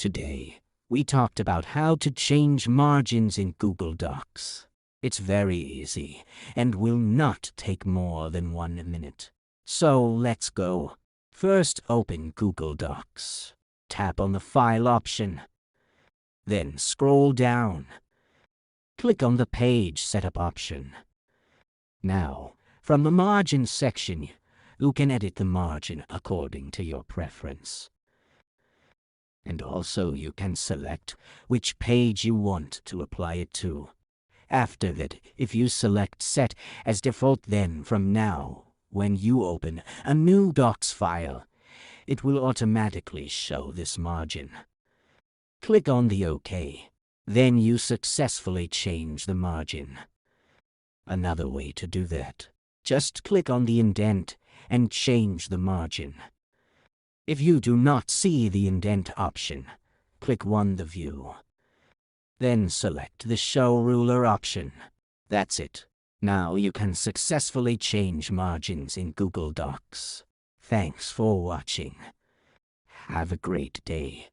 Today, we talked about how to change margins in Google Docs. It's very easy and will not take more than 1 minute. So let's go. First, open Google Docs. Tap on the File option. Then scroll down. Click on the Page Setup option. Now, from the Margin section, you can edit the margin according to your preference. And also you can select which page you want to apply it to. After that, if you select Set as Default, then from now, when you open a new Docs file, it will automatically show this margin. Click on the OK. Then you successfully change the margin. Another way to do that, just click on the indent and change the margin. If you do not see the indent option, click on the View. Then select the Show Ruler option. That's it. Now you can successfully change margins in Google Docs. Thanks for watching. Have a great day.